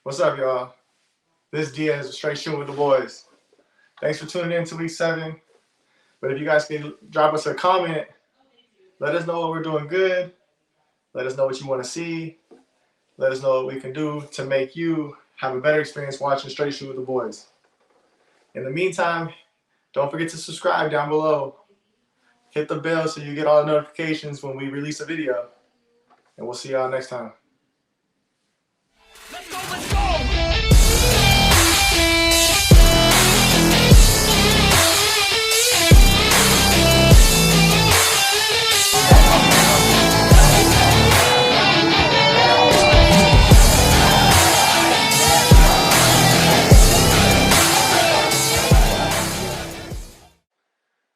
What's up, y'all? This is Diaz with Straight Shooting with the Boys. Thanks for tuning in to week 7. But if you guys can drop us a comment, let us know what we're doing good. Let us know what you want to see. Let us know what we can do to make you have a better experience watching Straight Shoot with the Boys. In the meantime, don't forget to subscribe down below. Hit the bell so you get all the notifications when we release a video. And we'll see y'all next time. Let's go, let's go!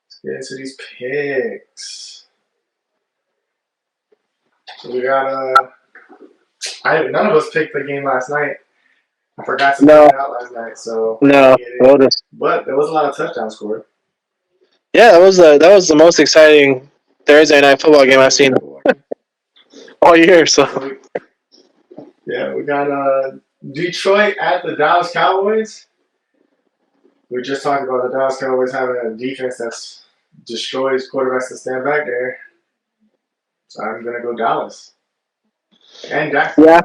Let's get into these picks. So we got none of us picked the game last night. I forgot to No, put it out last night, so I no. didn't get Well, it. just But there was a lot of touchdowns scored. yeah, that was the most exciting Thursday night football game I've seen all year. So So we got Detroit at the Dallas Cowboys. We just talked about the Dallas Cowboys having a defense that's destroys quarterbacks that stand back there. So I'm gonna go Dallas and yeah, Jacksonville.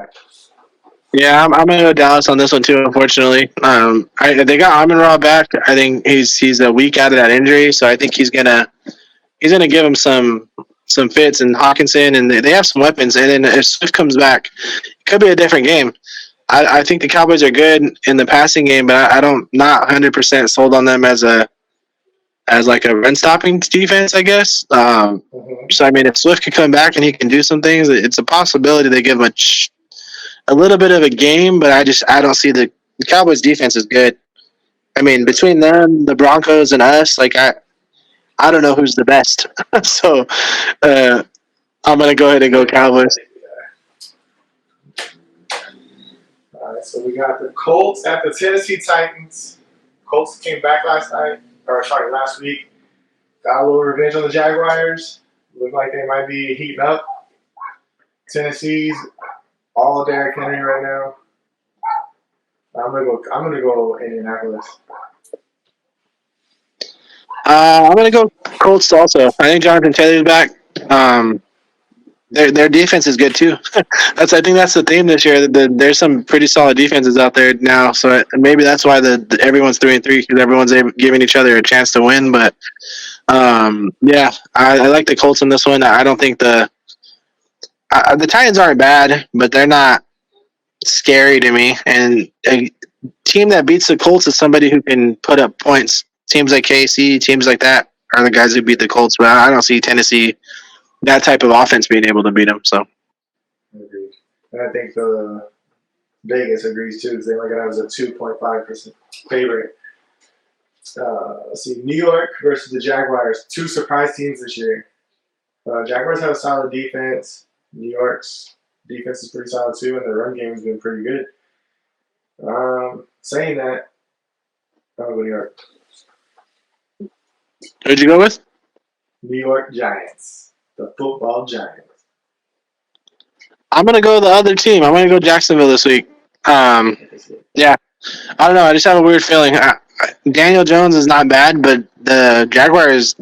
yeah, I'm gonna go Dallas on this one too. Unfortunately, they got Amon Ra back. I think he's a week out of that injury, so I think he's gonna give him some fits and Hawkinson, and they have some weapons. And then if Swift comes back, it could be a different game. I think the Cowboys are good in the passing game, but I don't not 100% sold on them as like a run stopping defense, I guess. So I mean, if Swift can come back and he can do some things, it's a possibility they give him a little bit of a game. But I don't see the Cowboys defense is good. I mean, between them, the Broncos, and us, like I don't know who's the best. So I'm gonna go ahead and go Cowboys. All right, so we got the Colts at the Tennessee Titans. Colts came back last week. Got a little revenge on the Jaguars. Look like they might be heating up. Tennessee's all Derrick Henry right now. I'm gonna go Indianapolis. I'm gonna go Colts also. I think Jonathan Taylor's back. Um, their defense is good too. I think that's the theme this year. There's some pretty solid defenses out there now. So maybe that's why everyone's 3-3 because everyone's giving each other a chance to win. But yeah, I like the Colts in this one. I don't think the Titans aren't bad, but they're not scary to me. And a team that beats the Colts is somebody who can put up points. Teams like KC, teams like that are the guys who beat the Colts. But I don't see Tennessee that type of offense being able to beat them. So Agreed. And I think the Vegas agrees too. They only got it as a 2.5% favorite. Let's see, New York versus the Jaguars. Two surprise teams this year. Jaguars have a solid defense. New York's defense is pretty solid too, and their run game has been pretty good. Saying that, I'm going to New York. who'd you go with? New York Giants. The football Giants. I'm gonna go the other team. I'm gonna go Jacksonville this week. Yeah, I don't know. I just have a weird feeling. Daniel Jones is not bad, but the Jaguars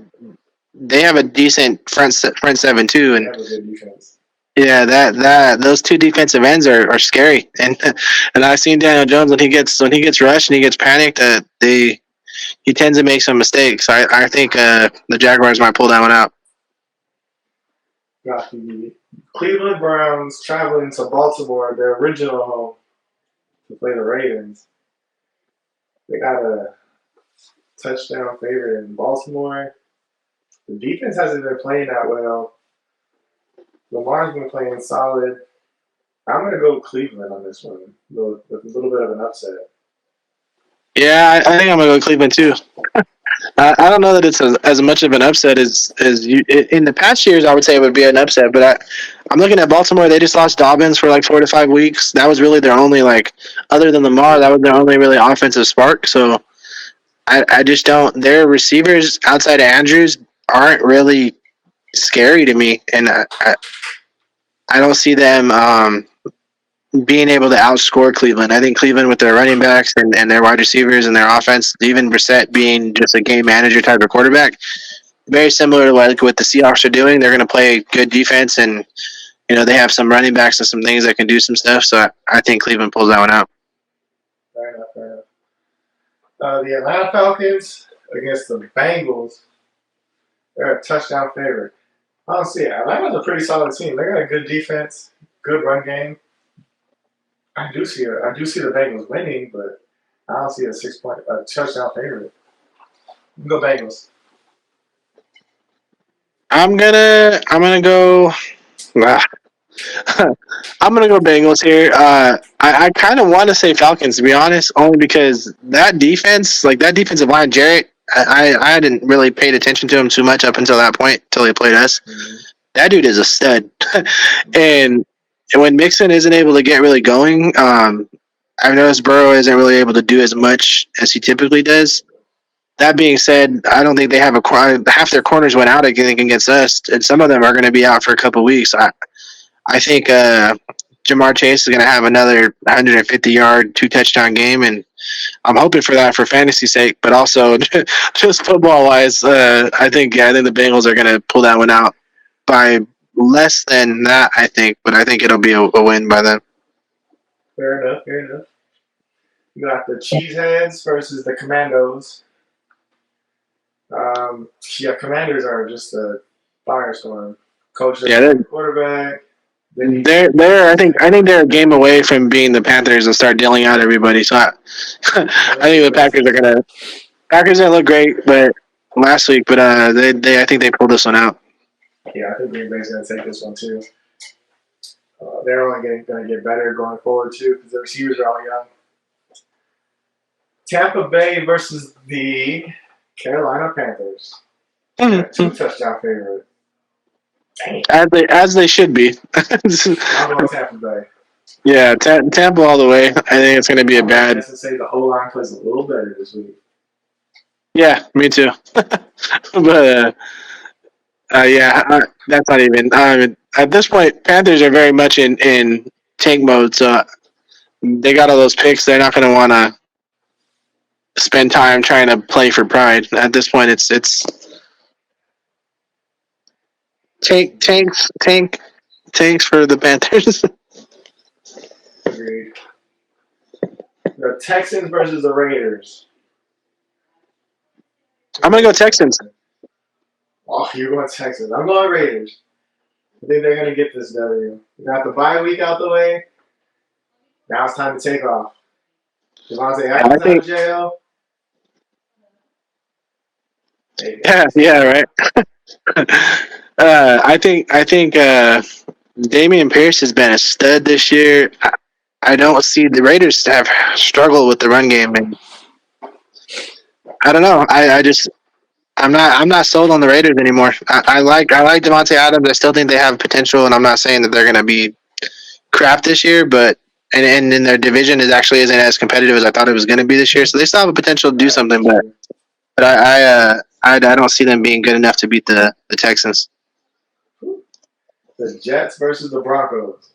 they have a decent front seven too, They and have a good defense. yeah, that those two defensive ends are scary. And I've seen Daniel Jones when he gets rushed and he gets panicked. He tends to make some mistakes. I think the Jaguars might pull that one out. Got the Cleveland Browns traveling to Baltimore, their original home, to play the Ravens. They got a touchdown favorite in Baltimore. The defense hasn't been playing that well. Lamar's been playing solid. I'm going to go Cleveland on this one with a little bit of an upset. Yeah, I think I'm gonna go Cleveland too. I don't know that it's as much of an upset as you in the past years. I would say it would be an upset, but I'm looking at Baltimore. They just lost Dobbins for like 4 to 5 weeks. That was really their only other than Lamar, that was their only really offensive spark. So I just don't. Their receivers outside of Andrews aren't really scary to me, and I don't see them being able to outscore Cleveland. I think Cleveland with their running backs and their wide receivers and their offense, even Brissett being just a game manager type of quarterback, very similar to like what the Seahawks are doing. They're going to play good defense, and they have some running backs and some things that can do some stuff. So I think Cleveland pulls that one out. Fair enough, fair enough. The Atlanta Falcons against the Bengals. They're a touchdown favorite. I don't see it. Atlanta's a pretty solid team. They got a good defense, good run game. I do see it. I do see the Bengals winning, but I don't see a 6-point touchdown favorite. Go Bengals. I'm gonna go. I'm gonna go Bengals here. I kind of want to say Falcons to be honest, only because that defense, like that defensive line, Jarrett. I hadn't really paid attention to him too much up until that point, until they played us. Mm-hmm. That dude is a stud, and when Mixon isn't able to get really going, I've noticed Burrow isn't really able to do as much as he typically does. That being said, I don't think they have half their corners went out against us, and some of them are going to be out for a couple of weeks. I think Jamar Chase is going to have another 150-yard, 2-touchdown game, and I'm hoping for that for fantasy sake, but also just football wise, I think the Bengals are going to pull that one out by less than that. I think, but I think it'll be a win by them. Fair enough, fair enough. You got the Cheeseheads versus the Commandos. Commanders are just a firestorm. Coach the quarterback. They're I think they're a game away from being the Panthers and start dealing out everybody. So I think the Packers didn't look great, but last week, but they I think they pulled this one out. Yeah, I think Green Bay's going to take this one too. They're only going to get better going forward too because the receivers are all young. Tampa Bay versus the Carolina Panthers. Yeah, 2-touchdown favorite. Dang. As they should be. I'm going Tampa Bay. Yeah, Tampa all the way. I think it's going to be a bad. I to say the O-line plays a little better this week. Yeah, me too. But that's not even. At this point, Panthers are very much in tank mode, so they got all those picks. They're not going to want to spend time trying to play for pride. At this point, it's tanks for the Panthers. Agreed. The Texans versus the Raiders. I'm going to go Texans. Oh, you're going Texans. I'm going Raiders. I think they're going to get this W. We got the bye week out the way. Now it's time to take off. Devontae Adams out of jail. Yeah, right. I think Damian Pierce has been a stud this year. I don't see the Raiders have struggled with the run game, and I don't know. I'm not sold on the Raiders anymore. I like Devontae Adams. I still think they have potential, and I'm not saying that they're going to be crap this year, but and in their division it actually isn't as competitive as I thought it was going to be this year. So they still have a potential to do something, but I don't see them being good enough to beat the Texans. The Jets versus the Broncos.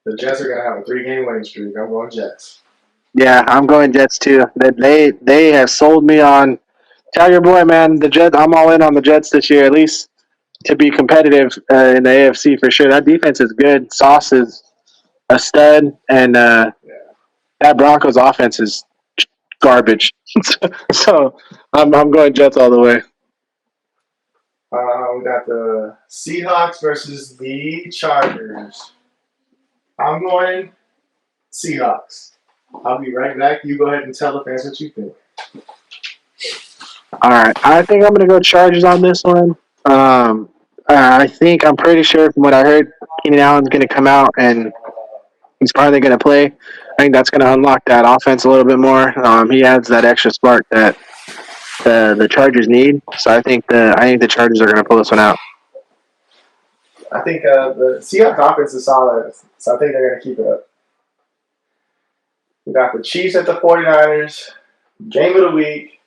The Jets are going to have a 3-game winning streak. I'm going Jets. Yeah, I'm going Jets too. They have sold me on. Tell your boy, man, the Jets. I'm all in on the Jets this year, at least to be competitive in the AFC for sure. That defense is good. Sauce is a stud, and that Broncos offense is garbage. So I'm going Jets all the way. We got the Seahawks versus the Chargers. I'm going Seahawks. I'll be right back. You go ahead and tell the fans what you think. All right. I think I'm going to go Chargers on this one. I'm pretty sure from what I heard, Keenan Allen's going to come out and he's probably going to play. I think that's going to unlock that offense a little bit more. He adds that extra spark that the Chargers need. So I think the Chargers are going to pull this one out. I think the Seahawks offense is solid, so I think they're going to keep it up. We got the Chiefs at the 49ers. Game of the week.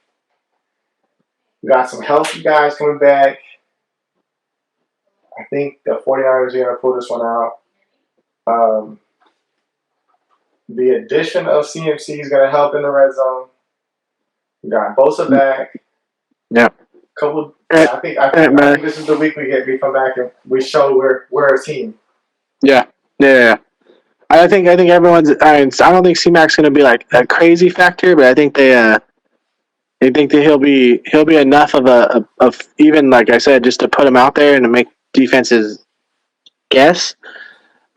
We got some healthy guys coming back. I think the 49ers are going to pull this one out. The addition of CMC is going to help in the red zone. We got Bosa back. Yeah. Couple. Eh, Yeah, I think this is the week we come back and we show we're a team. Yeah. Yeah. I think everyone's. I don't think C-Mac's going to be like a crazy factor, but I think they think that he'll be enough of even like I said, just to put him out there and to make defenses guess.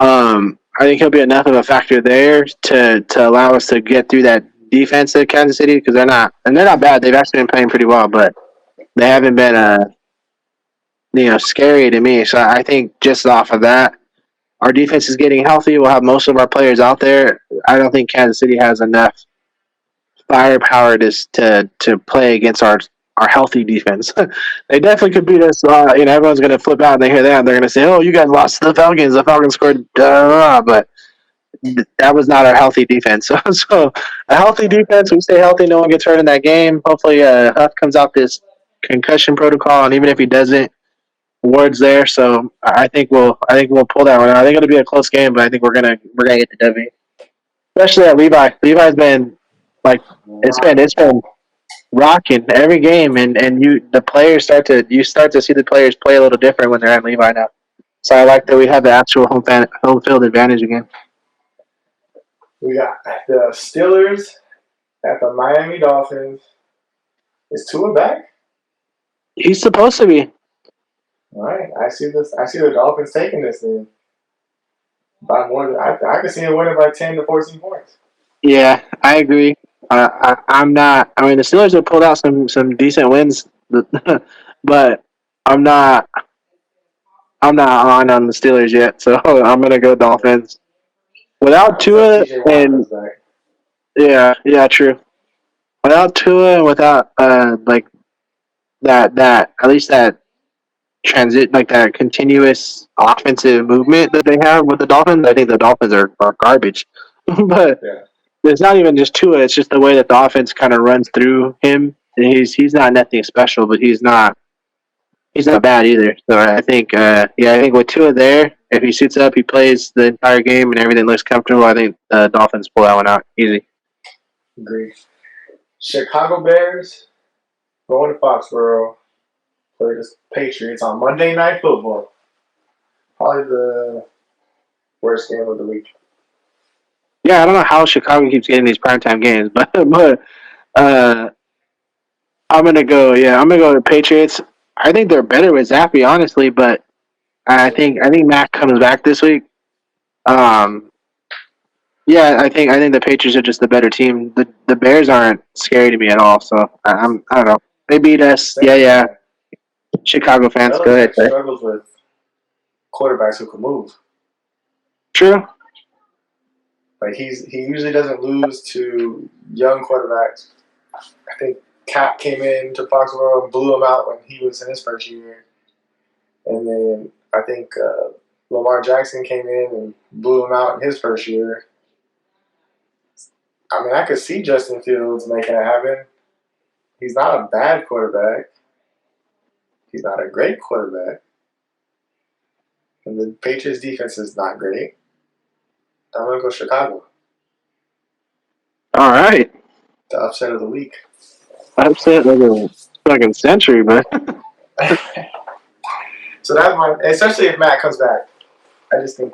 I think he'll be enough of a factor there to allow us to get through that defense at Kansas City because they're not bad. They've actually been playing pretty well, but they haven't been scary to me. So I think just off of that, our defense is getting healthy. We'll have most of our players out there. I don't think Kansas City has enough firepower to play against our healthy defense. They definitely could beat us. Everyone's going to flip out and they hear that and they're going to say, "Oh, you guys lost to the Falcons. The Falcons scored," but that was not our healthy defense. So a healthy defense, we stay healthy, no one gets hurt in that game. Hopefully, Huff comes out this concussion protocol, and even if he doesn't, Ward's there. So I think we'll pull that one out. I think it'll be a close game, but I think we're gonna get the W. Especially at Levi. Levi's been like it's been rocking every game, and the players start to see the players play a little different when they're at Levi now. So I like that we have the actual home field advantage again. We got the Steelers at the Miami Dolphins. Is Tua back? He's supposed to be. All right, I see this. I see the Dolphins taking this thing by more than I can see it winning by 10 to 14 points. Yeah, I agree. I'm not. I mean, the Steelers have pulled out some decent wins, but I'm not. I'm not on the Steelers yet. So I'm gonna go Dolphins without Until Tua TJ Watt and comes back. yeah, true. Without Tua and without like that at least that transit like that continuous offensive movement that they have with the Dolphins, I think the Dolphins are garbage. But Yeah, it's not even just Tua; it's just the way that the offense kind of runs through him. And he's not nothing special, but he's not bad either. So I think with Tua there, if he suits up, he plays the entire game and everything looks comfortable. I think the Dolphins pull that one out easy. agreed. Chicago Bears going to Foxborough for the Patriots on Monday Night Football. Probably the worst game of the week. Yeah, I don't know how Chicago keeps getting these primetime games, but uh, I'm gonna go. Yeah, I'm gonna go with Patriots. I think they're better with Zappy, honestly, but I think Mac comes back this week. Um, yeah, I think the Patriots are just the better team. The Bears aren't scary to me at all. So I don't know. They beat us. Yeah, Same, yeah. yeah. Chicago fans, go ahead. Belichick Sir. struggles with quarterbacks who can move. True. Like he usually doesn't lose to young quarterbacks. I think Cap came in to Foxborough and blew him out when he was in his first year, and then I think Lamar Jackson came in and blew him out in his first year. I mean, I could see Justin Fields making it happen. He's not a bad quarterback. He's not a great quarterback, and the Patriots defense is not great. I'm gonna go Chicago. All right. The upset of the week. Upset of the fucking century, man. So that's my, especially if Matt comes back. I just think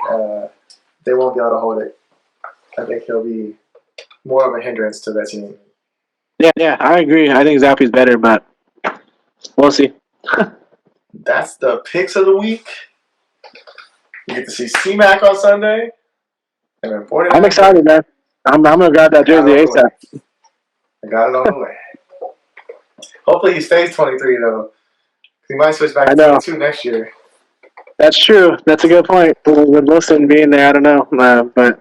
they won't be able to hold it. I think he'll be more of a hindrance to that team. Yeah, I agree. I think Zappy's better, but we'll see. That's the picks of the week. You get to see C-Mac on Sunday, and then 49ers. I'm excited, man. I'm gonna grab that jersey ASAP. I got it on the way. Hopefully he stays 23 though. He might switch back to 22 next year. That's true. That's a good point. With Wilson being there, I don't know, but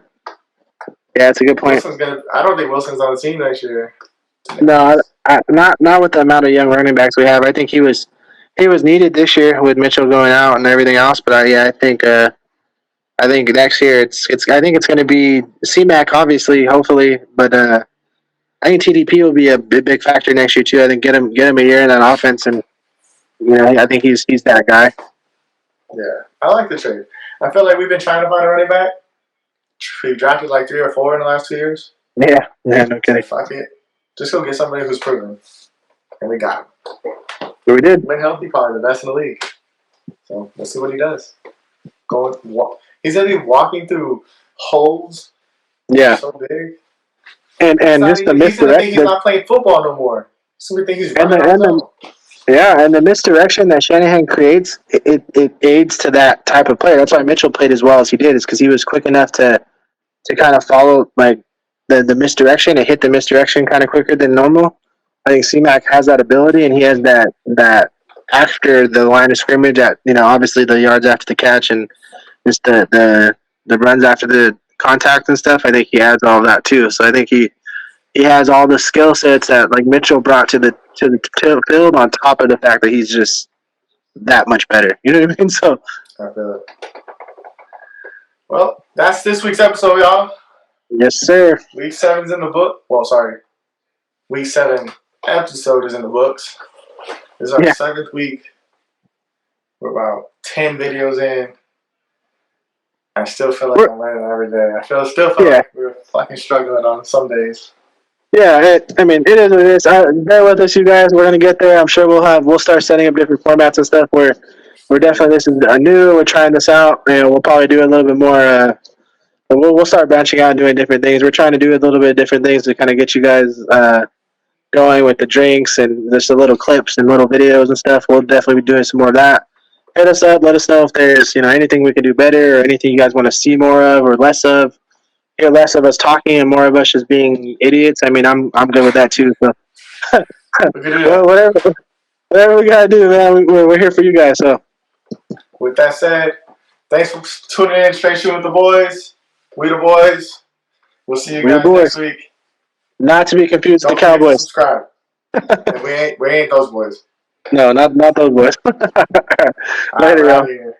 yeah, it's a good point. I don't think Wilson's on the team next year. No, not with the amount of young running backs we have. I think he was needed this year with Mitchell going out and everything else. But I think next year I think it's going to be C-Mac, obviously, hopefully, but I think TDP will be a big factor next year too. I think get him a year in that offense, and I think he's that guy. Yeah, I like the trade. I feel like we've been trying to find a running back, We drafted like 3 or 4 in the last 2 years. Yeah, no kidding. So fuck it. Just go get somebody who's proven. And we got him. So we did. When healthy, probably the best in the league. So let's see what he does. He's gonna be walking through holes. Yeah. So big. And just the he's gonna think he's misdirection. not playing football no more. He's gonna think he's And running on his own. and the misdirection that Shanahan creates, it aids to that type of player. That's why Mitchell played as well as he did, is because he was quick enough to kind of follow like the misdirection and hit the misdirection kind of quicker than normal. I think C-Mac has that ability, and he has that after the line of scrimmage at, obviously the yards after the catch and just the runs after the contact and stuff. I think he has all of that too. So I think he has all the skill sets that like Mitchell brought to the field, on top of the fact that he's just that much better. You know what I mean? So I feel it. Well, that's this week's episode, y'all. yes, sir. Week 7's in the book. Well, sorry. Week 7 episode is in the books. This is our 7th week. We're about 10 videos in. I still feel like I'm learning every day. I still feel like we're fucking struggling on some days. Yeah, it is what it is. Bear with us, you guys. We're gonna get there. I'm sure we'll start setting up different formats and stuff. We're definitely, this is new. We're trying this out, and we'll probably do a little bit more. We'll start branching out and doing different things. We're trying to do a little bit of different things to kind of get you guys going with the drinks and just the little clips and little videos and stuff. We'll definitely be doing some more of that. Hit us up. Let us know if there's anything we can do better, or anything you guys want to see more of or less of. Hear less of us talking and more of us just being idiots. I mean, I'm good with that too. So well, whatever we gotta do, man. We're here for you guys. So with that said, thanks for tuning in. Straight Shooting with the Boys. We the Boys. We'll see you guys next week. Not to be confused with the Cowboys. Subscribe. We ain't those boys. No, not those boys. Later, y'all.